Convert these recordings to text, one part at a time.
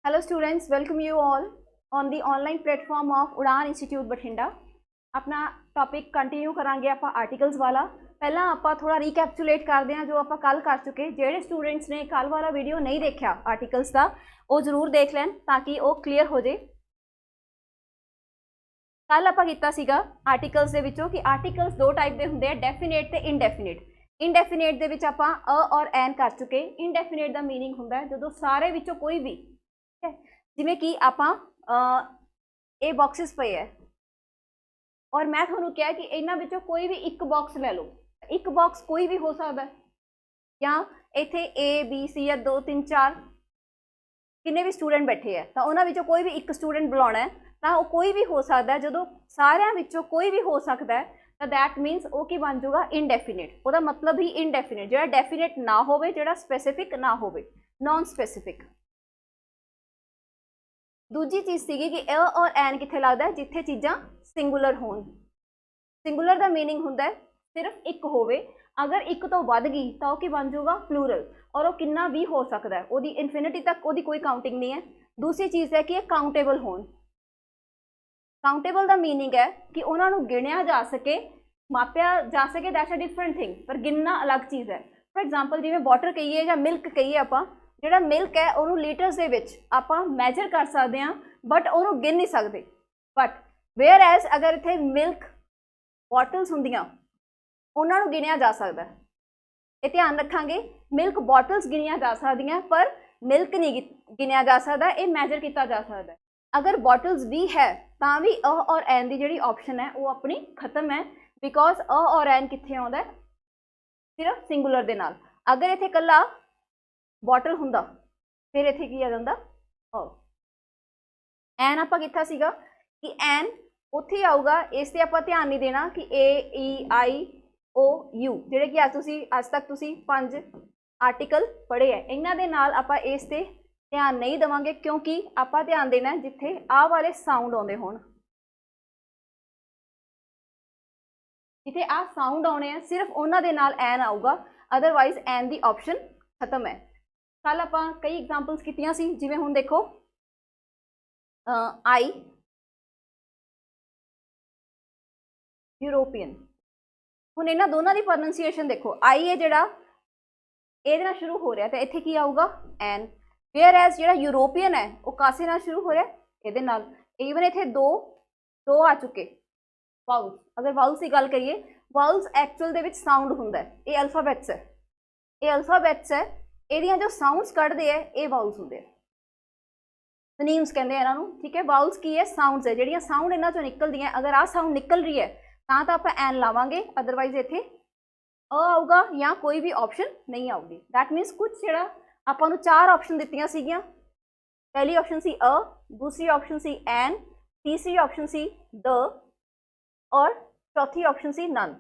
Hello students, welcome you all on the online platform of उड़ान institute Bathinda. अपना topic continue करांगे आप articles वाला। पहला आप थोड़ा रीकैप्चुलेट करते हैं जो आप कल कर चुके। जेडे स्टूडेंट्स ने कल वाला वीडियो नहीं देखा आर्टिकल्स का वो जरूर देख लैन ताकि वो क्लीयर हो जाए। कल आप किया सीगा आर्टिकल्स दे विचों कि आर्टिकल्स दो टाइप के होंगे, डेफिनेट ते इनडेफिनेट। इनडेफिनेट दे विच आपां अ और एन कर चुके। इनडेफिनेट का मीनिंग होंदा है जो सारे विचों कोई भी, ठीक है, जिमें कि आपां ये बॉक्सिस पे है और मैं थोनू क्या कि इन्हां विचों कोई भी एक बॉक्स ले लो। एक बॉक्स कोई भी हो सकता है या इत्थे ए बी सी या 2 3 4 किन्ने भी स्टूडेंट बैठे हैं तो उन्हां विचों कोई भी एक स्टूडेंट बुलाना है तो वो कोई भी हो सकता है। जो सारिਆਂ विचों कोई भी हो सकता है तो दैट मीनस वो की बन जाऊगा इनडेफिनेट। वो मतलब ही इनडेफिनेट, जो डेफिनेट ना हो, जो स्पेसिफिक ना हो, नॉन स्पेसिफिक। दूजी चीज़ सी कि अ और एन कित्थे लगता है जिथे चीज़ां सिंगुलर होण। सिंगुलर का मीनिंग होंदा है सिर्फ एक होवे, अगर एक तो वध गई तो वह बन जाऊगा प्लूरल और वो कितना भी हो सकता है, वो इनफिनिटी तक वो कोई काउंटिंग नहीं है। दूसरी चीज़ है कि काउंटेबल होण। काउंटेबल का मीनिंग है कि उन्होंने गिणिया जा सके, मापिया जा सके, दैट्स अ डिफरेंट थिंग, पर गिनना अलग चीज़ है। फॉर एग्जाम्पल जिवें वाटर कहीए या मिल्क कहीए, आपां जिहड़ा मिल्क है उन्होंने लीटरस दे विच आपां मैजर कर सकते हैं बट उन्होंने गिन नहीं सकते। बट वेयर एज अगर इत्थे मिल्क बॉटल्स होंदियां उन्होंने गिनिया जा सकता है। ये ध्यान रखांगे, मिल्क बॉटल्स गिनिया जा सकदियां पर मिल्क नहीं गिनिया जा सकता, ये मैजर किया जा सकता है। अगर बॉटल्स भी है तो भी अ और एन की जी ऑप्शन है वो अपनी खत्म है, बिकॉज अ और एन कित्थे आउंदा है सिर्फ सिंगुलर दे नाल। अगर इत्थे कल्ला बॉटल हुंदा फिर इत्थे की आ जांदा अ। एन आपां कित्था सीगा कि एन उत्थे आऊगा, इस ते आपां ध्यान नहीं देना कि ए ई आई ओ यू जिहड़े कि अज तक तुसी 5 आर्टिकल पढ़े है, इन्हां दे नाल आपां इस ते ध्यान नहीं देवांगे क्योंकि आपां ध्यान देना है जिथे आ वाले साउंड आउंदे होण। जिथे आ साउंड आने हैं सिर्फ उन्हां दे नाल एन आऊगा, अदरवाइज एन की ऑप्शन खत्म है। कल आपां कई एग्जाम्पल्स कीतियां सी, जिवें हुण देखो आई यूरोपियन। हुण इन्हां दोनों की प्रोनंसीएशन देखो, आई है जिहड़ा इहदे नाल शुरू हो रहा है तो इत्थे की आऊगा एन। वेयर एज जिहड़ा यूरोपियन है वो कासे नाल शुरू हो रहा है, इहदे नाल। ईवन इत्थे दो आ चुके वाउल्स। अगर वाउल्स की गल करिए, वाउल्स एक्चुअल दे विच साउंड हुंदा है, ये अल्फाबैट्स है, ये अल्फाबैट्स है, इहदियां जो साउंड्स कढ़दे है ये वाउल्स हुंदे है, फनीम्स कहंदे हैं इन्हां नूं, ठीक है। वाउल्स की है, साउंड्स है, जिहड़ियां साउंड इन्हां चों निकलदियां। अगर आ साउंड निकल रही है तो आपां एन लावांगे, अदरवाइज इत्थे अ आऊगा या कोई भी ऑप्शन नहीं आऊगी। दैट मीनस कुछ जिहड़ा आपां नूं 4 ऑप्शन दित्तियां सीगियां। पहली ऑप्शन सी अ, दूसरी ऑप्शन सी एन, तीसरी ऑप्शन सी द और चौथी ऑप्शन सी नन।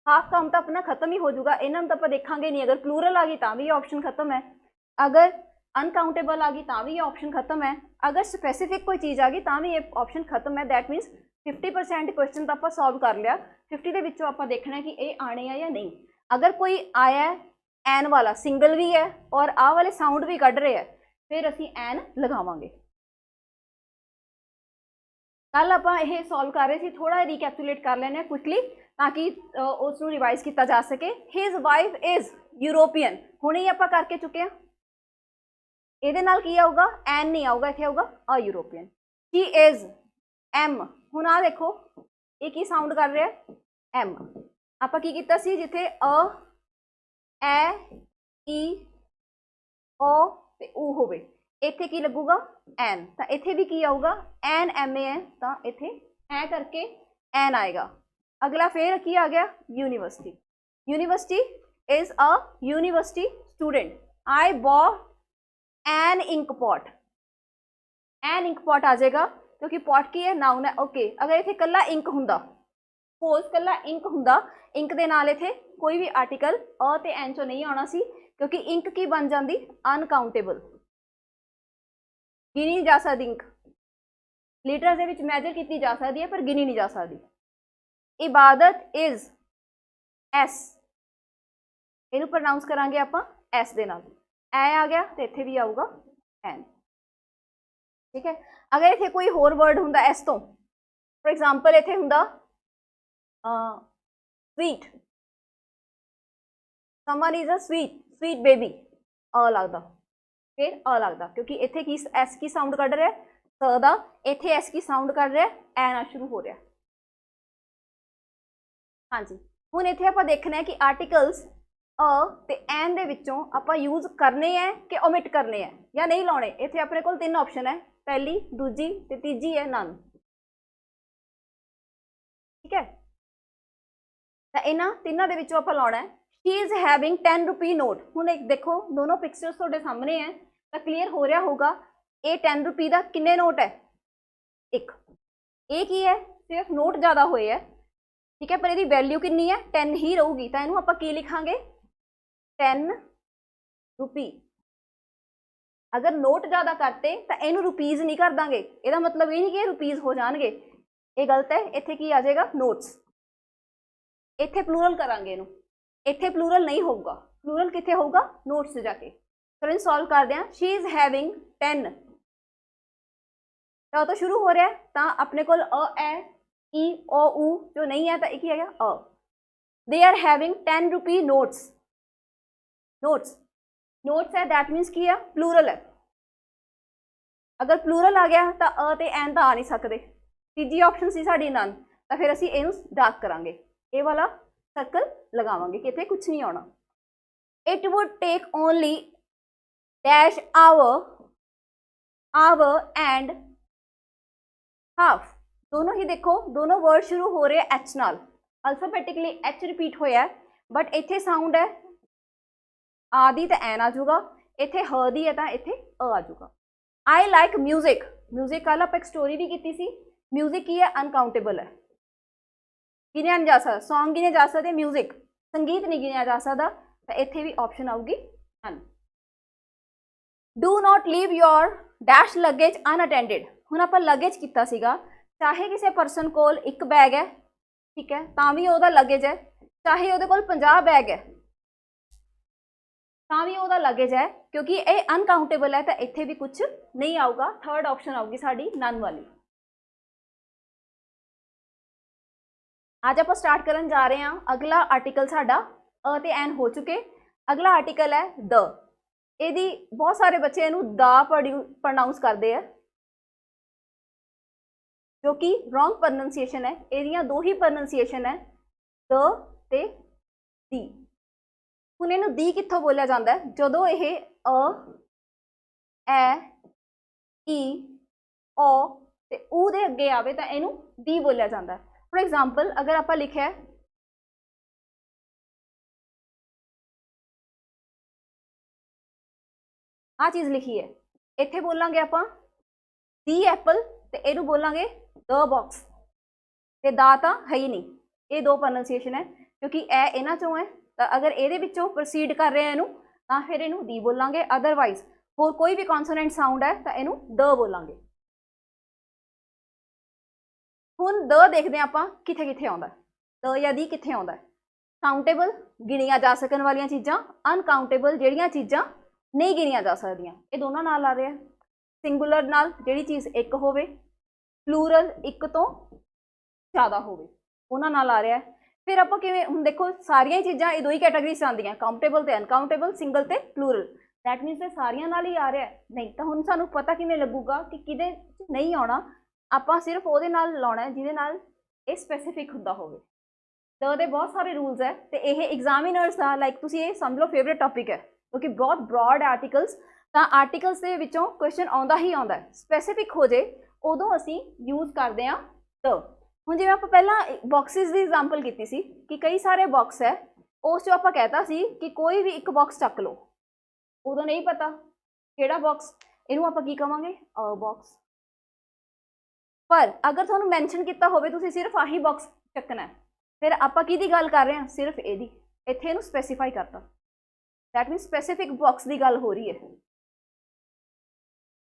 हाफ काउंट तो अपना खत्म ही हो जाऊगा, इन्हों तो आप देखांगे नहीं। अगर प्लूरल आ गई तो भी ऑप्शन खत्म है, अगर अनकाउंटेबल आ गई तो भी ऑप्शन खत्म है, अगर स्पेसिफिक कोई चीज़ आ गई तो भी ये ऑप्शन खत्म है। दैट मीनस 50% क्वेश्चन तो आप सॉल्व कर लिया। 50 के विचों आप देखना है कि ये आने है या नहीं। अगर कोई आया है एन वाला सिंगल भी है और आ वाले साउंड भी कढ़ रहे हैं फिर असी एन लगावांगे। कल आप सॉल्व कर रहे थे, थोड़ा रिकैप्चुलेट कर लेने क्विकली ताकि उसको रिवाइज किया जा सके। हिज वाइफ इज यूरोपियन, हुणे ही आप करके चुके हैं। ये की आऊगा एन नहीं आऊगा, इतने आऊगा a European. He is M, हुण आ देखो ये की साउंड कर रहा है एम। आप की किया सी जिथे अ ए ई ओ ते ऊ होवे, इत्थे की लगूगा एन, तो इत्थे भी की आऊगा एन एम ए है तो इत्थे ए करके एन आएगा। अगला फिर की आ गया university. University is a university student. I bought an ink pot, an ink pot आ जाएगा क्योंकि पॉट की है नाउन है। ओके, अगर इत्थे कल्ला इंक हुंदा, सपोज कल्ला इंक हुंदा, इंक दे नाल इत्थे कोई भी आर्टिकल अ ते एन चो नहीं आना सी क्योंकि इंक की बन जाती अनकाउंटेबल, गिनी नहीं जा सकती। इंक लीटर के विच मैजर की जा सकती है पर गिनी नहीं जा सकती। इबादत इज एस, इनू प्रोनाउंस करांगे आप एस दे नाल, ए आ गया तो इत्थे भी आऊगा एन। ठीक है। अगर इत्थे कोई होर वर्ड हुंदा इस तो, फॉर एग्जाम्पल इत्थे हुंदा sweet, someone is a sweet sweet baby, a लगदा, फिर अ लगदा, क्योंकि इत्थे की एस की साउंड कढ़ रहा है स दा, इत्थे एस की साउंड कर रहा है ए नाल शुरू हो रहा। हाँ जी, हुण इत्थे आपां देखना है कि आर्टिकल्स अ ते एन दे विचों आपां यूज करने हैं कि ओमिट करने हैं या नहीं लाने। इत्थे अपने कोल 3 ऑप्शन है, पहली, दूजी ते तीजी है नन। ठीक है, तो इन्हां तिन्हां दे विचों आपां लाउणा है। She is having 10 rupee note. हुण एक देखो दोनों पिक्चर्स तुहाडे सामने है, तो क्लीयर हो रहा होगा ये 10 रुपी का किन्ने नोट है, एक। ये की है, सिर्फ नोट ज़्यादा हुए है, ठीक है, पर यदि वैल्यू कितनी है 10 ही रहूगी, तो इनू आप की लिखांगे 10 रुपी। अगर नोट ज़्यादा करते तो इनू रुपीज़ नहीं कर देंगे, यदा मतलब ये नहीं कि रुपीज़ हो जाएंगे, ये गलत है। इत्थे की आ जाएगा नोट्स, इत्थे प्लूरल करांगे इनू, इत्थे प्लूरल नहीं होगा, प्लूरल कित्थे होगा नोट्स से जाके। चलो इन सॉल्व करते हैं। शी इज हैविंग 10, तो शुरू हो रहा है, तो अपने को अ ई ओ ऊ जो नहीं है तो एक ही है a. They are having 10 rupee notes, notes notes है, दैट मीनस की है प्लूरल है। अगर प्लूरल आ गया तो अ ते एन तो आ नहीं सकते। तीजी ऑप्शन सी साडी नन, तो फिर असी इनू डार्क करांगे, ये वाला सर्कल लगावांगे कि इत्थे कुछ नहीं आना। It would take only dash hour and half. दोनों ही देखो, दोनों वर्ड शुरू हो रहे एच नाल, अल्फाबेटिकली एच रिपीट होया है, बट इत्थे साउंड है आ दी तो एन आ जाऊगा, इत्थे ह दी है तो इत्थे अ आ जाऊगा। आई लाइक म्यूजिक, म्यूजिक कल आप एक स्टोरी भी की सी, म्यूजिक की है अनकाउंटेबल है, गिनिया नहीं जा सकता, सॉन्ग गिने जा सकते, म्यूजिक संगीत नहीं गिनिया जा सकता, तो इत्थे भी ऑप्शन आऊगी अन। Do not leave your dash luggage unattended. हुण आपां लगेज कीता सीगा, चाहे किसी परसन कोल एक बैग है, ठीक है, तां भी ओहदा लगेज है, चाहे ओहदे कोल 50 बैग है तां भी ओहदा लगेज है, क्योंकि ये अनकाउंटेबल है, तो इत्थे भी कुछ नहीं आऊगा। थर्ड ऑप्शन आऊगी साडी नन वाली। आज आप स्टार्ट करन जा रहे हैं, अगला आर्टिकल साडा अ ते एन हो चुके। अगला आर्टिकल है द। यदि बहुत सारे बच्चे इनू दा प्रोनाउंस करते हैं, जो कि रॉन्ग प्रोनाउंसिएशन है। एदियां दो ही प्रोनाउंसिएशन है, द ते दी। हुण इनू दी कित्थों बोलिया जाता है, जदों यह अ ए ई ओ ते ऊ दे अगे आवे तो इनू दी बोलिया जाता है। फॉर एग्जाम्पल अगर आप लिखा है आ चीज़ लिखी है, इत्थे बोलांगे आप दी एप्पल, तो इनू बोलांगे द बॉक्स, ते दा तां है ही नहीं। ये दो प्रोनाउंसिएशन है, क्योंकि ए इन्हां चों है, तो अगर ये प्रोसीड कर रहे हैं इनू, तो फिर इनू दी बोलांगे। अदरवाइज होर कोई भी कॉन्सोनेंट साउंड है तो इनू द बोलांगे। हुण द देखते हैं आप कित्थे कित्थे आउंदा, द या दी कित्थे आउंदा है। काउंटेबल गिनिया जा सकन वाली चीज़ां, अनकाउंटेबल जिहड़ियां चीज़ां नहीं गिनिया जा सकदियां, ये दोनों नाल आ रहे हैं। सिंगुलर नाल जिहड़ी चीज़ एक होवे, प्लूरल एक तो ज़्यादा होवे, उन्हां नाल आ रहा है। फिर आप किवें हुण देखो सारियां चीज़ां ये दो ही कैटेगरी च आंदियां, काउंटेबल ते अनकाउंटेबल, सिंगल ते प्लूरल। दैट मीनस ये सारियां नाल ही आ रहा है नहीं, तो हुण सानूं पता किवें लगूगा कि किहदे नहीं आउणा। आपां सिर्फ उहदे नाल लाउणा है जिहदे नाल ये स्पैसीफिक हुंदा होवे। तो दे बहुत सारे रूल्स है, तो यह एग्जामिनर्स का लाइक तुसीं ये समझ लो फेवरेट टॉपिक है, क्योंकि बहुत ब्रॉड है आर्टिकल्स। तो आर्टिकल्स के विचों क्वेश्चन आउंदा ही आउंदा है, स्पैसीफिक हो जाए उदों असीं यूज करते हैं द। हुण जिवें आपां पहलां बॉक्सिस की एग्जाम्पल की सी कि कई सारे बॉक्स है, उस चों आपां कहता सी कि कोई भी एक बॉक्स चक लो, उदों नहीं पता किहड़ा बॉक्स, इनू आपां की कहांगे अ बॉक्स। पर अगर तुहानूं मैंशन किया होवे तुसीं सिर्फ आही बॉक्स चकना है, फिर आपां किहदी गल कर रहे हैं, सिर्फ एदी, इत्थे इनू स्पैसीफाई करता, दैट मीन स्पैसीफिक बॉक्स की गल हो रही है।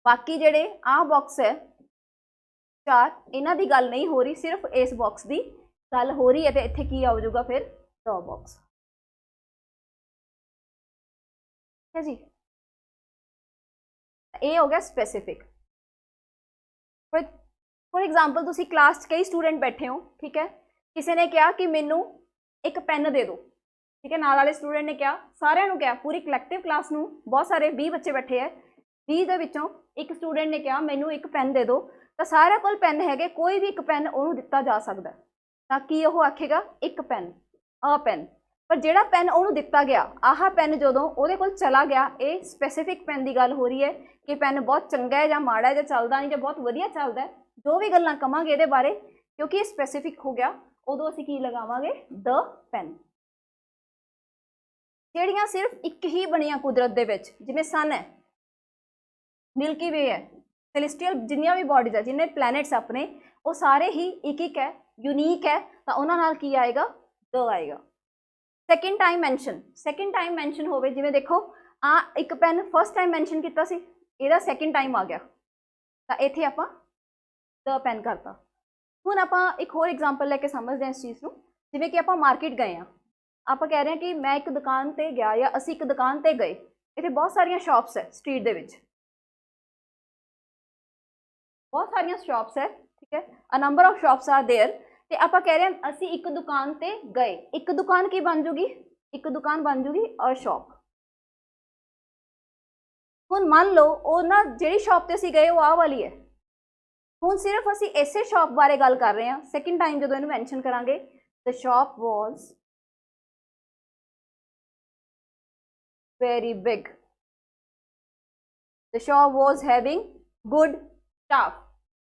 बाकी जिहड़े आ बॉक्स है चार, इन्हां दी गल नहीं हो रही, सिर्फ इस बॉक्स की गल हो रही है, तो इत्थे की आ जाऊगा फिर द बॉक्स। ठीक है जी, ये हो गया स्पैसीफिक। फॉर एग्जाम्पल तुसी क्लास कई स्टूडेंट बैठे हो, ठीक है, किसी ने कहा कि मैनू एक पेन दे दो, ठीक है, नाल वाले स्टूडेंट ने कहा, सारिਆਂ ਨੂੰ कहा, पूरी कलैक्टिव क्लास ਨੂੰ बहुत सारे 20 बच्चे बैठे है, 20 ਦੇ ਵਿੱਚੋਂ एक स्टूडेंट ने कहा मैनू एक पेन दे दो, तो सारे कोल पेन है, कोई भी एक पेन ਉਹਨੂੰ ਦਿੱਤਾ ਜਾ ਸਕਦਾ, ਤਾਂ ਕੀ ਉਹ ਆਖੇਗਾ ਇੱਕ पेन, ਆ पेन, पर ਜਿਹੜਾ पेन ਉਹਨੂੰ ਦਿੱਤਾ ਗਿਆ, ਆਹ पेन ਜਦੋਂ ਉਹਦੇ ਕੋਲ ਚਲਾ ਗਿਆ, ਇਹ ਸਪੈਸੀਫਿਕ पेन ਦੀ ਗੱਲ ਹੋ ਰਹੀ ਹੈ ਕਿ पेन बहुत ਚੰਗਾ ਹੈ ਜਾਂ ਮਾੜਾ ਹੈ ਜਾਂ ਚੱਲਦਾ ਨਹੀਂ ਜਾਂ ਬਹੁਤ ਵਧੀਆ ਚੱਲਦਾ ਹੈ, जो भी गल्लां कवांगे ਇਹਦੇ बारे, क्योंकि ये स्पैसीफिक हो गया, उदों असीं की लगावांगे द पेन। ਜਿਹੜੀਆਂ सिर्फ एक ही बनिया कुदरत दे विच, जिवें सन है, मिल्की वे है, सैलेस्टियल जिन्नियां भी बॉडीज है, जिन्ने प्लैनेट्स अपने, वो सारे ही एक है, यूनीक है, तो उन्हां नाल की आएगा द आएगा। सैकेंड टाइम मैंशन होवे, जिवें देखो आ एक पेन फर्स्ट टाइम मैंशन कीता सी, इहदा सैकेंड टाइम आ गया, तो इत्थे आपां द पेन करता। हुण आपां एक होर एग्जाम्पल लैके समझते हैं इस चीज़ को, जिवें कि आपां मार्केट गए हाँ, आप कह रहे हैं कि मैं एक दुकान ते गया या असी एक दुकान ते गए, इत्थे बहुत सारिया शॉप्स है स्ट्रीट दे विच, बहुत सारिया शॉप्स है, ठीक है, a number of shops are there, ते आप कह रहे हैं असी एक दुकान ते गए, एक दुकान की बन जूगी, एक दुकान बन जूगी अ शॉप। हुण मान लो वो ना जिहड़ी शॉप ते असी गए वो आ वाली है, हुण सिर्फ असी इसे शॉप बारे गल कर रहे हैं, सैकेंड टाइम जो इन्हूं मैंशन करांगे, the shop was very big, the shop was having good staff,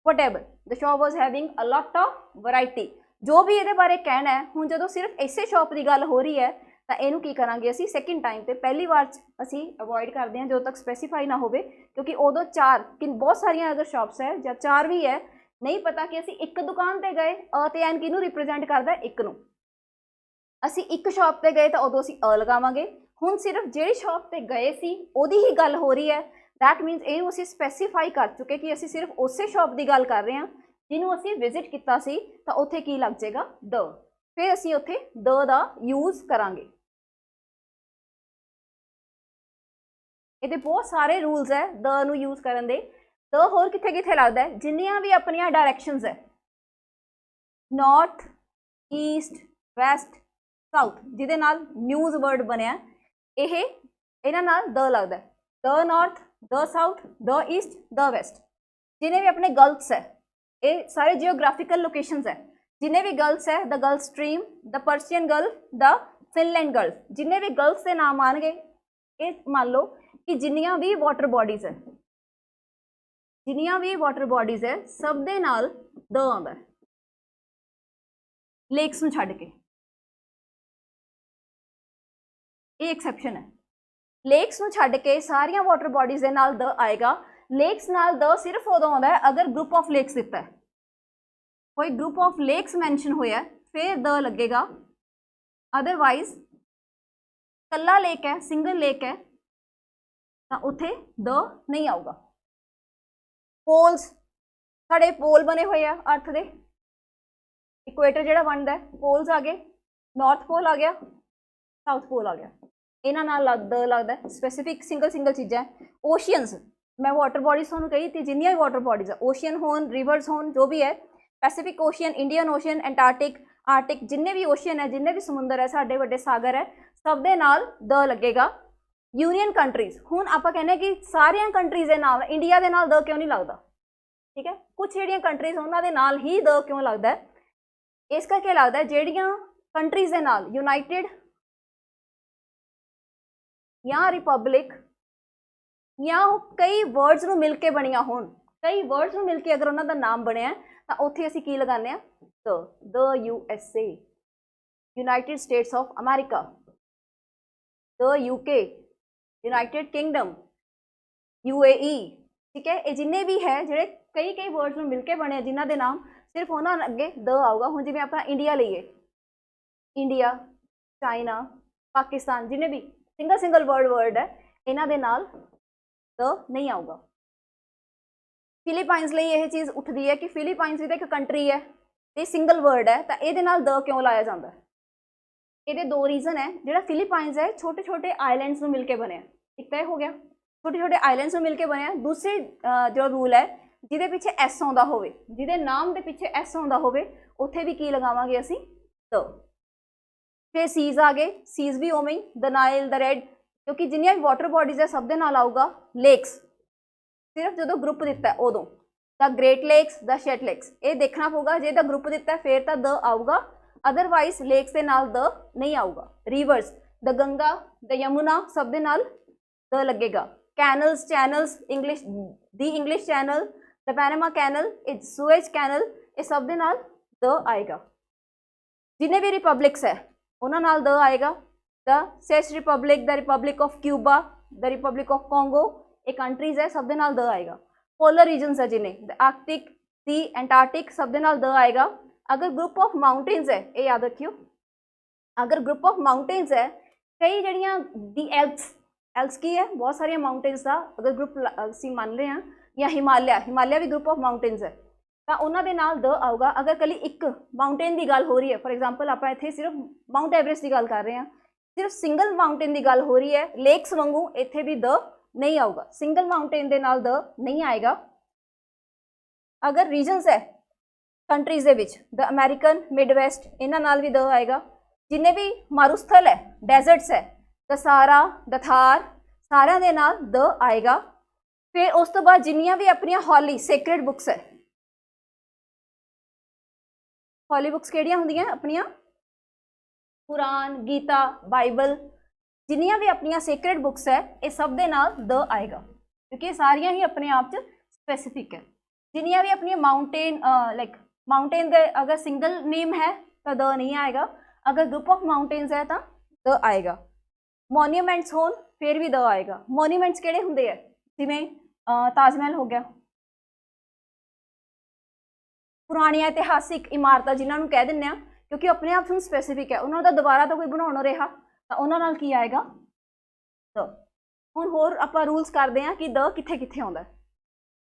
whatever, the shop was having a lot of variety, जो भी ये बारे कहना है। हुण जदों सिर्फ इसे शॉप की गल हो रही है, तो इनू की करांगे असी सैकेंड टाइम ते, पहली बार असी अवॉइड करते हैं जो तक स्पैसीफाई ना होवे, क्योंकि उदों चार बहुत सारिया अगर शॉप्स है या चार भी है, नहीं पता कि असी एक दुकान ते गए, अ ते एन किनू रिप्रजेंट करता है, एक नू, असी एक शॉप ते गए तो उदों असी अ लगावांगे। हुण सिर्फ जिहड़ी शॉप ते गए सी उहदी ही गल हो रही है, दैट मीनस इहनूं असी स्पैसीफाई कर चुके कि असी सिर्फ उसे शॉप की गल कर रहे हैं जिन्हों असी विजिट किया सी, तो उत्थे की लग जाएगा द, फिर असी उत्थे द दा यूज़ करांगे। इहदे बहुत सारे रूल्स है द नूं यूज़ करन दे। द होर कित्थे कित्थे लगदा है, जिन्नियां भी अपनियां डायरैक्शनस है, नॉर्थ ईस्ट वैस्ट साउथ, जिहदे नाल न्यूज़ वर्ड बनिया, यह इन्हां नाल द लगदा है, the north, the south, the east, the west, जिन्हें भी अपने गल्फ्स है, ये सारे जियोग्राफिकल लोकेशंस है, जिन्हें भी गल्फ्स है, the gulf stream, the Persian gulf, the Finland gulf, जिन्हें भी गल्फ्स के नाम आएंगे, ये मान लो कि जिन्नियां भी वाटर बॉडीज है, जिन्नियां भी वाटर बॉडीज है, सब दे नाल द आउंदा है, लेक्स नूं छड्ड के, ये एक्सैप्शन है। लेक्स नूं छड्ड के सारिया वाटर बॉडीज दे नाल द आएगा। लेक्स नाल द सिर्फ उदों आउंदा है अगर ग्रुप ऑफ लेक्स दिता है, कोई ग्रुप ऑफ लेक्स मैंशन होया फिर द लगेगा, अदरवाइज कल्ला लेक है, सिंगल लेक है, तो उत्थे द नहीं आऊगा। पोल्स, साढ़े पोल बने हुए हैं अर्थ दे, इक्वेटर जिहड़ा बनता है, पोल्स आ गए, नॉर्थ पोल आ गया, साउथ पोल आ गया, इन्हां नाल द लगदा है। स्पैसीफिक सिंगल चीज़ां। ओशियंस, मैं वाटर बॉडीज तुहानूं कही थी, जिन्नियां भी वाटर बॉडीज है, ओशियन होन, रिवर्स होन, जो भी है, Pacific Ocean, Indian Ocean, Antarctic, Arctic, जिन्ने भी ओशियन है, जिन्ने भी समुंदर है, साडे वड्डे सागर है, सब दे नाल द लगेगा। यूनियन कंट्रीज, हुण आपां कहने कि सारियां कंट्रीज दे नाल, इंडिया दे नाल द क्यों नहीं लगदा, ठीक है, कुछ जिहड़ियां कंट्रीज उन्हां दे नाल ही द क्यों लगदा है, इस करके लगदा है जिहड़ियां कंट्रीज दे नाल यूनाइटेड या रिपब्लिक या कई वर्ड्स नूं मिल के बनिया होण, कई वर्ड्स नूं मिल के अगर उन्हां दा नाम बनिया तो उत्थे असीं की लगाने the USA, United states of America, the UK, United kingdom, UAE, ठीक है, ये जिन्ने भी है जिहड़े कई वर्ड्स नूं मिल के बने जिन्हां दे नाम सिर्फ उन्हां अगे द आऊगा। हुण जिवें आपां इंडिया लईए, इंडिया, चाइना, पाकिस्तान, जिन्ने भी सिंगल वर्ड है, इन्हां दे नाल द नहीं आऊगा। फिलीपाइंस लिए यह चीज़ उठती है कि फिलीपाइंस भी तो एक कंट्री है, ये सिंगल वर्ड है, तो ये नाल द क्यों लाया जाता है। ये दो रीजन है। जो फिलीपाइंस है छोटे छोटे आइलैंड्स में मिलकर बने, एक तो हो गया छोटे छोटे आइलैंड्स में मिलकर बने। दूसरी जो रूल है ਜਿਹਦੇ ਪਿੱਛੇ ਐਸ ਆਉਂਦਾ ਹੋਵੇ, ਜਿਹਦੇ ਨਾਮ ਦੇ ਪਿੱਛੇ ਐਸ ਆਉਂਦਾ ਹੋਵੇ, ਉੱਥੇ ਵੀ ਕੀ ਲਗਾਵਾਂਗੇ ਅਸੀਂ, ਦ। ਫਿਰ ਸੀਜ਼ ਆ ਗਏ, ਸੀਜ਼ ਵੀ ਉਵੇਂ ਹੀ, ਦ ਨਾਈਲ, ਦ ਰੈਡ, ਕਿਉਂਕਿ ਜਿੰਨੀਆਂ ਵੀ ਵਾਟਰ ਬॉडीज ਹੈ ਸਭ ਦੇ ਨਾਲ ਆਊਗਾ ਲੇਕਸ, ਸਿਰਫ ਜਦੋਂ ਗਰੁੱਪ ਦਿੱਤਾ ਉਦੋਂ, ਦ ਗ੍ਰੇਟ ਲੇਕਸ, ਦ ਸ਼ੈਟ ਲੇਕਸ, ਇਹ ਦੇਖਣਾ ਪਊਗਾ, ਜੇ ਤਾਂ ਗਰੁੱਪ ਦਿੱਤਾ ਫਿਰ ਤਾਂ ਦ ਆਊਗਾ, ਅਦਰਵਾਈਜ਼ ਲੇਕਸ ਦੇ ਨਾਲ ਦ ਨਹੀਂ ਆਊਗਾ। ਰਿਵਰਸ, ਦ ਗੰਗਾ, ਦ ਯਮੁਨਾ, ਸਭ ਦੇ ਨਾਲ ਦ ਲੱਗੇਗਾ। ਕੈਨਲਸ, ਚੈਨਲਸ, ਇੰਗਲਿਸ਼, ਦੀ ਇੰਗਲਿਸ਼ ਚੈਨਲ, ਦ ਪੈਨਾਮਾ ਕੈਨਲ, ਸੁਏਜ ਕੈਨਲ, ਇਹ ਸਭ ਦੇ ਨਾਲ ਦ ਆਏਗਾ। ਜਿੰਨੇ ਵੀ ਰਿਪਬਲਿਕਸ ਹੈ ਉਹਨਾਂ ਨਾਲ ਦ ਆਏਗਾ। ਦ ਚੈਕ Republic, the Republic of Cuba, the Republic of Congo, ਇਹ ਕੰਟਰੀਜ਼ ਹੈ, ਸਭ ਦੇ ਨਾਲ ਦ ਆਏਗਾ। ਪੋਲਰ ਰੀਜਨਸ ਹੈ ਜਿੰਨੇ, ਦ ਆਰਕਟਿਕ, ਦੀ ਐਂਟਾਰਕਟਿਕ, ਸਭ ਦੇ ਨਾਲ ਦ ਆਏਗਾ। अगर ग्रुप ऑफ माउंटेन्स है, ये याद रखियो, अगर ग्रुप ऑफ माउंटेन्स है, कई जड़ियाँ दी एल्प्स, एल्प्स की है बहुत सारिया माउंटेन्स का अगर ग्रुप असीं मान रहे हैं, या हिमालय, हिमालय भी ग्रुप ऑफ माउंटेन्स है, तो उन्होंने नाल द आऊगा। अगर कली एक माउंटेन की गल हो रही है, फॉर एग्जाम्पल आप इत्थे सिर्फ माउंट एवरेस्ट की गल कर रहे हैं, सिर्फ सिंगल माउंटेन की गल हो रही है, लेक्स वांगू इत्थे भी द नहीं आऊगा, सिंगल माउंटेन के नाल द नहीं आएगा। अगर रीजनस है कंट्रीज़ दे विच, द अमेरिकन, मिडवैसट, इन्हां नाल भी द आएगा। जिन्ने भी मारूस्थल है, डेजर्ट्स है, द सहारा, द थार, सारियां दे नाल द आएगा। फिर उस तो बाद जिन्नियां भी अपनियां हॉली सेक्रेड बुक्स है, हॉली बुक्स किहड़ियां हुंदियां अपनियां, कुरान, गीता, बाइबल, जिन्नियां भी अपनियां सेक्रेड बुक्स है, ये सब दे नाल द आएगा, क्योंकि सारियां ही अपने आप च स्पैसीफिक है। जिन्नियां भी अपनियां माउंटेन लाइक माउंटेन दे अगर सिंगल नेम है तो द नहीं आएगा, अगर ग्रुप ऑफ माउंटेन्स है तो द आएगा। मॉन्यूमेंट्स होन फिर भी द आएगा। मॉन्यूमेंट्स किहड़े हुंदे है, जिवें ताजमहल हो गया, पुरानियां इतिहासिक इमारतां जिन्हां नूं कह दिंदे आ, क्योंकि अपने आप में स्पैसीफिक है, उन्होंने दोबारा तो कोई बनाउणा रहा तो उन्हां नाल की आएगा द। हुण होर आपां रूल्स करदे आ कि द कित्थे कित्थे आउंदा है।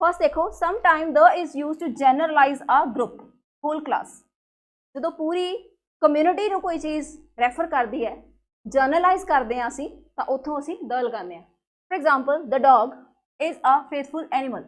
फर्स्ट देखो, some time the is use to generalize a group, whole class, जो पूरी कम्यूनिटी को कोई चीज़ रैफर करती है, जर्नलाइज करते हैं असी, तो उत्थों असी द लगाने। For example, the dog is a faithful animal,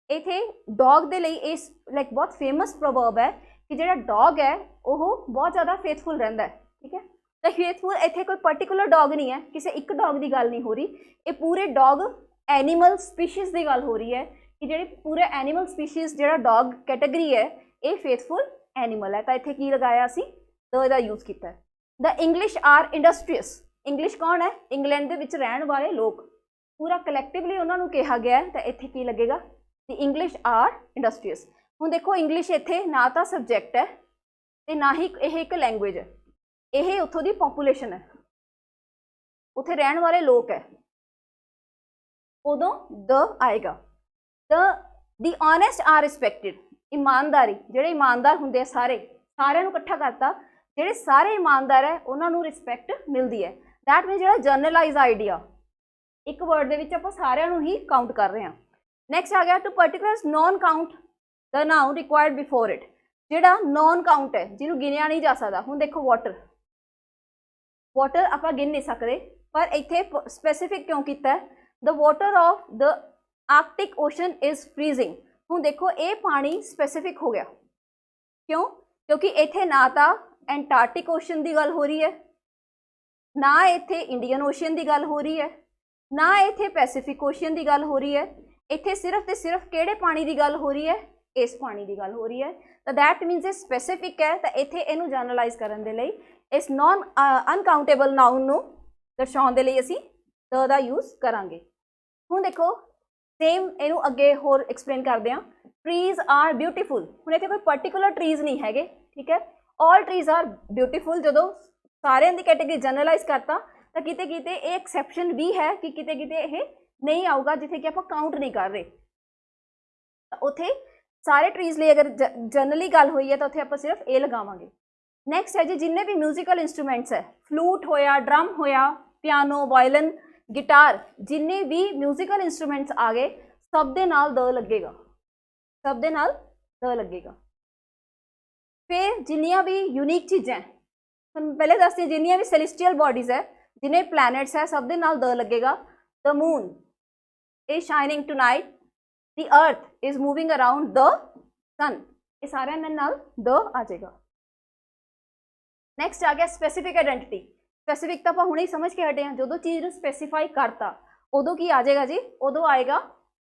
इत्थे डॉग दे लई इस लाइक बहुत फेमस प्रोवर्ब है कि जिहड़ा डॉग है वो बहुत ज़्यादा फेथफुल रहिंदा है, ठीक है। तो फेथफुल इत्थे कोई पर्टिकुलर डॉग नहीं है, किसी एक डॉग की गल नहीं हो रही, ये पूरे डॉग एनीमल स्पीशीज़ की गल हो रही है कि जिहड़े पूरे एनीमल स्पीशीज़ जिहड़ा डॉग कैटेगरी है ये फेथफुल एनीमल है। तो इत्थे की लगाया असी द दा यूज़ किया। द इंग्लिश आर इंडस्ट्रीअस, इंग्लिश कौन है, इंग्लैंड दे विच रहण वाले लोग, पूरा कलैक्टिवली उन्होंने कहा गया है, तो इत्थे की लगेगा, द इंग्लिश आर इंडस्ट्रीअस। हुण देखो इंग्लिश इत्थे ना तो सबजैक्ट है तो ना ही यह एक लैंगुएज है, यह उत्थों की पॉपूलेशन है, उत्थे रहण वाले लोग है, उदों द आएगा। द ऑनेस्ट आर रिस्पैक्टेड, ईमानदारी, जिहड़े ईमानदार हुंदे सारे, सारिਆਂ ਨੂੰ इकट्ठा करता, जिहड़े सारे ईमानदार है उन्होंने रिस्पैक्ट मिलती है। दैट मीन जिहड़ा जर्नलाइज आइडिया, एक वर्ड दे विच आपां सारिਆਂ ਨੂੰ ही काउंट कर रहे हैं। नैक्सट आ गया to particulars non count the noun required before it, जिहड़ा नॉन काउंट है जिन्होंने गिनिया नहीं जा सकता। हुण देखो वाटर, वाटर आपां गिन नहीं सकते, पर इत्थे स्पैसीफिक क्यों किया है, the water of the Arctic ocean is freezing. हुण देखो ये पानी स्पैसीफिक हो गया, क्यों, क्योंकि इत्थे ना तो एंटार्कटिक ओशन की गल हो रही है, ना इत्थे इंडियन ओशन की गल हो रही है, ना इत्थे पैसीफिक ओशन की गल हो रही है, इत्थे सिर्फ तो सिर्फ किहड़े पानी की गल हो रही है, इस पानी की गल हो रही है। तो दैट मीनस ये स्पैसीफिक है, तो इत्थे इहनूं जनरलाइज करन दे लई इस नॉन अनकाउंटेबल नाउन नूं दर्शाउण दे लई असीं द दा यूज़ करांगे। हुण देखो सेम इनू अगे होर एक्सप्लेन करते हैं। ट्रीज़ आर ब्यूटीफुल, हुण इत्थे कोई पर्टिकुलर ट्रीज़ नहीं है, ठीक है, ऑल ट्रीज़ आर ब्यूटीफुल। जो सारे की कैटेगरी जनरलाइज करता तो किते किते ये एक्सैप्शन भी है कि किते किते ये नहीं आऊगा जिथे कि आप काउंट नहीं कर रहे, उत्थे सारे ट्रीज़ लिए अगर जनरली गल हुई है तो उत्थे आप सिर्फ ए लगावांगे। नैक्सट है जी जिन्ने भी म्यूजिकल इंस्ट्रूमेंट्स है, फ्लूट होया, ड्रम होया, पियानो, वायलिन, गिटार, जिन्ने भी म्यूजिकल इंस्ट्रूमेंट्स आ गए सब दे नाल द लगेगा, सब दे नाल द लगेगा। फिर जिन्नियां भी यूनीक चीज़ें पहले दसते, जिन्नियां भी सेलेस्टियल बॉडीज़ है, जिन्हें प्लैनेट्स है, सब दे नाल द लगेगा। The moon is shining tonight, the earth is moving around the sun, ये सारे नाल द आ जाएगा। नैक्सट आ गया स्पैसीफिक आइडेंटिटी। स्पैसीफिक तो आप हुणे ही समझ के हटे हैं, जो चीज़ नूं स्पैसीफाई करता उदों की आ जाएगा जी, उदों आएगा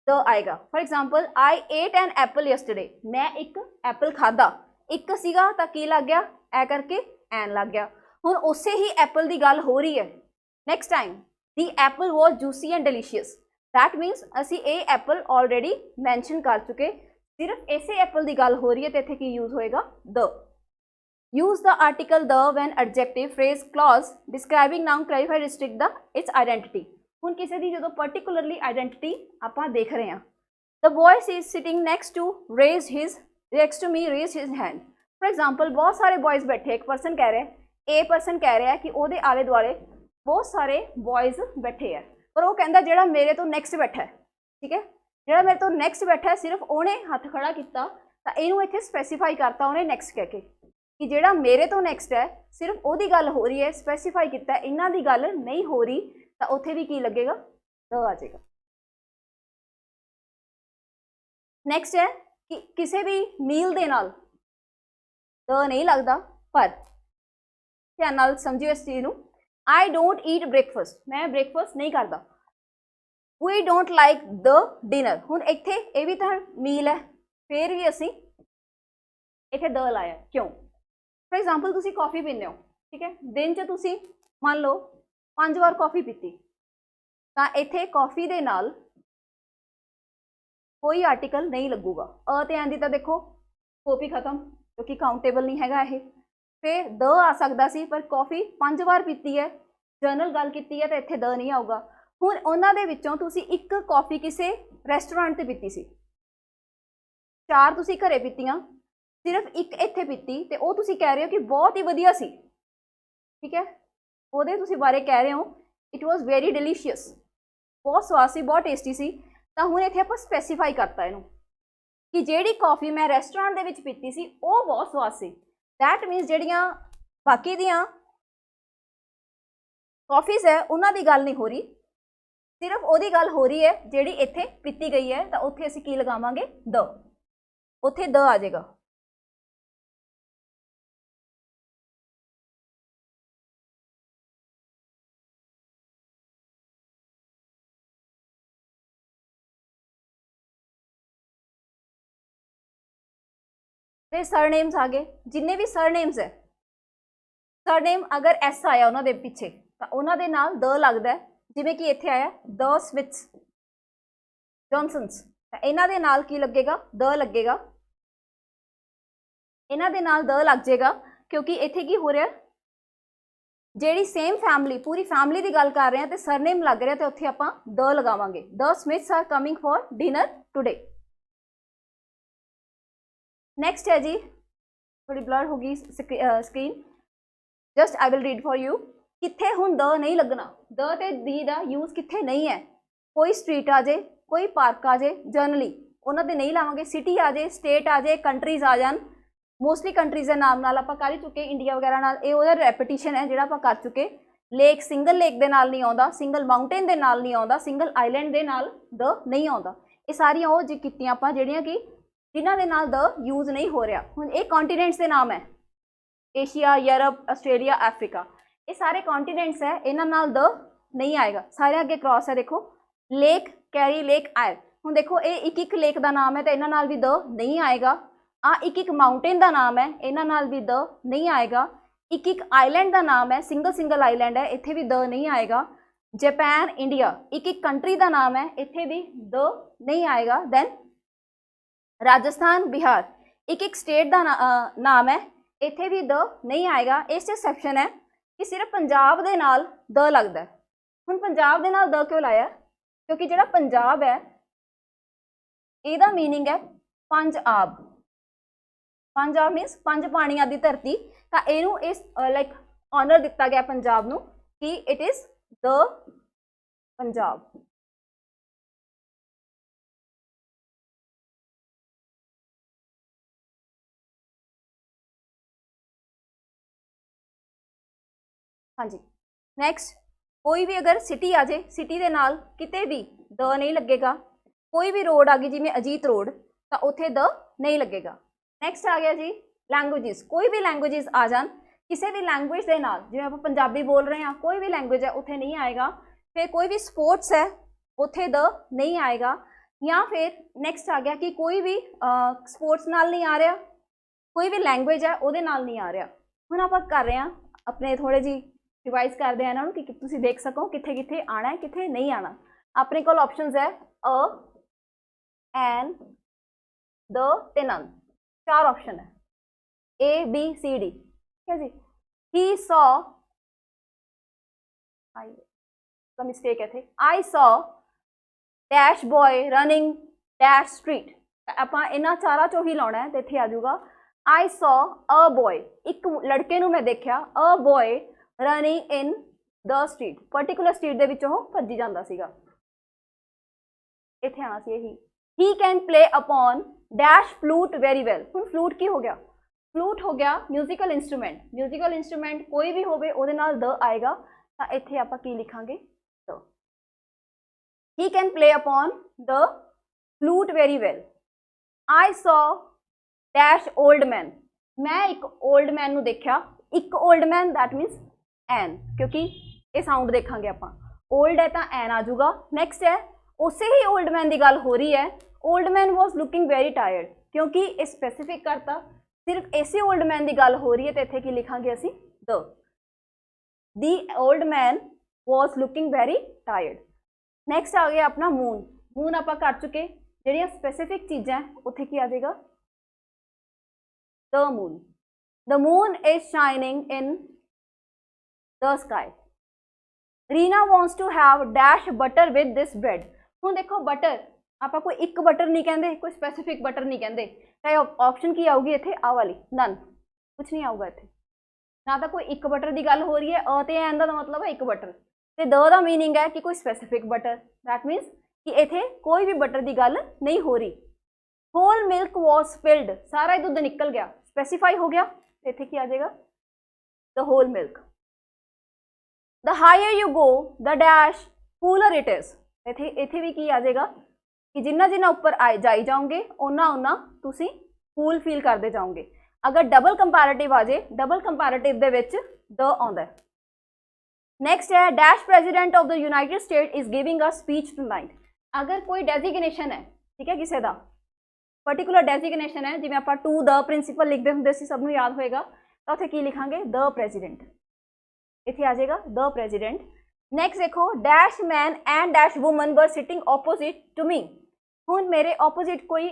द आएगा। For example I ate an apple yesterday, मैं एक एप्पल खादा, एक सीगा तां की लग गया ए करके एन लग गया। हुण उसे ही एप्पल की गल हो रही है। Next time the Apple was juicy and delicious, that मीनस असी ए एप्पल ऑलरेडी मैंशन कर चुके, सिर्फ इसे एप्पल की गल हो रही है तो इत्थे की यूज होएगा the. Use the article the when adjective phrase clause describing noun clarify restrict the its identity. हुण किसी की जो पर्टिकुलरली आइडेंटिटी आपां देख रहे हैं, the boy is sitting next to raise his next to me raise his hand. For example बहुत सारे बॉयज़ बैठे, एक पर्सन कह रहा है, ए पर्सन कह रहा है कि वो आले दुआले बहुत सारे बॉयज़ बैठे है, पर वो कहता जोड़ा मेरे तो नैक्सट बैठा है, ठीक है, जोड़ा मेरे तो नैक्सट बैठा है सिर्फ उन्हें हथ खड़ा किया तो इनू इत्थे स्पैसीफाई करता उन्हें नैक्सट कह के कि जोड़ा मेरे तो नैक्सट है सिर्फ वही गल हो रही है, स्पैसीफाई किया इन्हों की गल नहीं हो रही तो उत्थे भी की लगेगा द आ जाएगा। नैक्सट है कि किसी भी मील दे नाल द नहीं लगता, पर ध्यान नाल समझियो इस चीज़ नूं। आई डोंट ईट ब्रेकफास्ट, मैं ब्रेकफास्ट नहीं करता। We don't like the dinner, हुण इत्थे ये भी तो मील है, फिर भी असी इत्थे द लाया क्यों। फॉर एग्जाम्पल तुसी कॉफ़ी पीने हो, ठीक है, दिन च तुसी मान लो 5 बार कॉफ़ी पीती, तो इत्थे कॉफ़ी दे नाल कोई आर्टिकल नहीं लगूगा। अ ते आंदी तो देखो कॉफ़ी खत्म, क्योंकि काउंटेबल नहीं हैगा ये। फिर द आ सकता सी, पर कॉफ़ी 5 बार पीती है, जनरल गल की है तो इत्थे द नहीं आऊगा। हुण उन्हां दे विच्चों तुसी एक कॉफ़ी किसी रेस्टोरेंट ते पीती सी, 4 तुसी घरे पीतियां, सिर्फ एक इत्थे पीती तो वो तुसी कह रहे हो कि बहुत ही वधिया सी, ठीक है, ਉਹਦੇ ਤੁਸੀਂ बारे कह रहे हो इट वॉज वेरी डिलीशियस, बहुत स्वाद सी, बहुत टेस्टी सी। तो हुण इत्थे आपां स्पैसीफाई करता इनू कि जिहड़ी कॉफ़ी मैं रेस्टोरेंट दे विच पीती सी वो बहुत स्वाद सी। दैट मीनस जिहड़ियां बाकी दियां कॉफ़ीज़ है उन्हां दी गल नहीं हो रही, सिर्फ ओहदी गल हो रही है जिहड़ी इत्थे पीती गई है, तो उत्थे असीं की लगावांगे द, उत्थे द आ जाएगा। फिर सरनेम्स आ गए, जिन्ने भी सरनेम्स है, सरनेम अगर एस आया उन्होंने पिछे तो उन्होंने नाल द लगता है, जिमें कि इत्थे आया द स्मिथ्स जॉनसन्स, तो इन्हां दे नाल की लगेगा द लगेगा, इन्हां दे नाल द लग जाएगा, क्योंकि इत्थे की हो रहा जिहड़ी सेम फैमिली पूरी फैमिली की गल कर रहे हैं तो सरनेम लग रहा, तो उत्थे आपां द लगावांगे, the Smiths are coming for dinner today. Next है जी, थोड़ी ब्लर होगी screen, just I will read for you. कित्थे हुण द नहीं लगना, द ते दी दा यूज कित्थे नहीं है, कोई स्ट्रीट आ जाए, कोई पार्क आ जाए, जनरली उन्होंने नहीं लावांगे, सिटी आ जाए, स्टेट आ जाए, कंट्रीज़ आ जान, मोस्टली कंट्रीज़ के नाम नाल आपां कर ही चुके, इंडिया वगैरह नाल ये उहदा रेपीटिशन है जिहड़ा आपां कर चुके। लेक सिंगल लेक दे नाल नहीं आउंदा, सिंगल माउंटेन दे नाल नहीं आउंदा, सिंगल आइलैंड दे नाल द नहीं आउंदा। ये सारियां वो जी कीतियां आपां जिहड़ियां कि जिन्हां दे नाल द यूज नहीं हो रहा। हुण ये कॉन्टीनेंट्स के नाम है, एशिया, यूरोप, आस्ट्रेलिया, अफ्रीका, ये सारे कॉन्टीनेंट्स है, इन्हां नाल द नहीं आएगा। सारे अगे क्रॉस है, देखो लेक, कैरी लेक, आयल। हुण देखो ये एक लेक का नाम है तो इन्हां नाल भी द नहीं आएगा। आ एक माउंटेन का नाम है, इन्हां नाल भी द नहीं आएगा। एक आइलैंड का नाम है, सिंगल आइलैंड है, इत्थे भी द नहीं आएगा। जापान, इंडिया, एक कंट्री का नाम है, इत्थे भी द नहीं आएगा। दैन राजस्थान, बिहार, एक स्टेट का नाम है, इत्थे भी द नहीं आएगा। इस एक्सेप्शन है कि सिर्फ पंजाब दे नाल द लगता है। हुण पंजाब दे नाल द क्यों लाया, क्योंकि जिहड़ा पंजाब है इहदा मीनिंग है पंज आब, पंज आब मीनस पंज पानियां दी धरती, तो इनू इस लाइक ऑनर दिता गया पंजाब नू कि इट इज़ द पंजाब। हाँ जी, नैक्सट कोई भी अगर सिटी आ जाए, सिटी के नाल किते भी द नहीं लगेगा। कोई भी रोड आ गई जिवें अजीत रोड तो उत्थे द नहीं लगेगा। नैक्सट आ गया जी लैंग्वेजेस, कोई भी लैंग्वेजेस आ जान किसी भी लैंग्वेज के नाल, जिवें आपां पंजाबी बोल रहे हैं कोई भी लैंग्वेज है उत्थे नहीं आएगा। फिर कोई भी स्पोर्ट्स है उत्थे द नहीं आएगा। या फिर नैक्सट आ गया कि कोई भी स्पोर्ट्स नाल नहीं आ रहा, कोई भी लैंग्वेज है उहदे नाल नहीं आ रहा। हुण आपां कर रहे हैं अपने थोड़े जी रिवाइज करते हैं इन्हां नूं कि तुसीं देख सको कित्थे कित्थे आना है कित्थे नहीं आना। अपने कोल ऑप्शनस है अ एन द ते नन, 4 ऑप्शन है ए बी सी डी, ठीक है जी। ही सॉ, आई मिस्टेक है थे, आई saw dash boy running dash street, आपां इन्हां चारां चों ही लाउणा है ते इत्थे आ जाऊगा आई सॉ अ बॉय, एक लड़के नूं मैं देखिया a boy running in the street, particular street दे विच ओह भज्जी जांदा सीगा, इत्थे आना सी यही। He can play upon dash flute very well, हुण फ्लूट की हो गया, फ्लूट हो गया म्यूजिकल इंस्ट्रूमेंट, म्यूजिकल इंस्ट्रूमेंट कोई भी होवे उहदे नाल द आएगा तां इत्थे आपां की लिखांगे the. He can play upon the flute very well. I saw dash old man, मैं एक ओल्ड मैन नूं देखिया, एक old man that means an, क्योंकि ये साउंड देखांगे आपां, ओल्ड है तां एन आ जाऊगा। नैक्सट है उसे ही ओल्ड मैन की गल हो रही है, old man was looking very tired, क्योंकि ये स्पैसीफिक करता सिर्फ इसे ओल्ड मैन की गल हो रही है तो इत्थे की लिखांगे असी the old man was looking very tired. Next आ गया अपना मून, मून आपां कर चुके, जिहड़ियां स्पैसीफिक चीज़ां उत्थे की आ जाएगा the moon, the moon is shining in the sky. Reena wants to have dash butter with this bread, हुण देखो बटर आपां कोई एक बटर नहीं कहते, कोई स्पैसीफिक बटर नहीं कहते, चाहे ऑप्शन की आऊगी इत्थे आ वाली नन, कुछ नहीं आऊगा इत्थे, ना तो कोई एक बटर की गल हो रही है, अ ते एन दा मतलब है एक बटर, ते द दा मीनिंग है कि कोई स्पैसीफिक बटर, दैट मीनस कि इत्थे कोई भी बटर की गल नहीं हो रही। होल मिल्क वॉज स्पिल्ड, सारा दुध निकल गया, स्पैसीफाई हो गया, इत्थे की आ जाएगा the whole milk. The higher you go the dash cooler it is, इत्थे भी की आ जाएगा कि जिन्ना जिन्ना उपर आए जाई जाओगे उन्ना उन्ना तुसी कूल फील करते जाओगे। अगर डबल कंपैरेटिव आ जाए, डबल कंपैरेटिव दे विच द आउंदा है। नैक्सट है dash president of the United State is giving a speech tonight, अगर कोई डेजिग्नेशन है, ठीक है, किसी का पर्टिकुलर डेजिग्नेशन है, जिवें आपां टू द प्रिंसीपल लिखते होंदे सी, सबनूं याद होएगा, तो उत्थे की लिखांगे द प्रेजिडेंट, इत्थे आ जाएगा द प्रेजिडेंट। नैक्सट देखो dash man and dash woman were sitting opposite to me, हुण मेरे ऑपोजिट कोई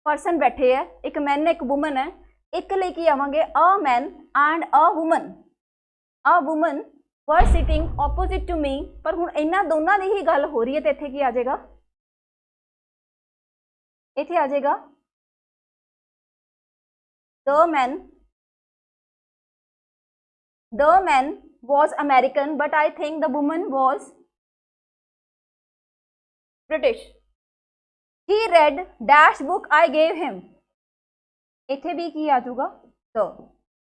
परसन बैठे है, एक मैन है एक वूमन है, एक लेके आवांगे a man and a woman were sitting opposite to me, पर हुण इन्हां दोनों की ही गल हो रही है तो इत्थे की आ जाएगा, इत्थे आ जाएगा the man was American but I think the woman was British. He read dash book I gave him, इत्थे भी की आ जाऊगा तो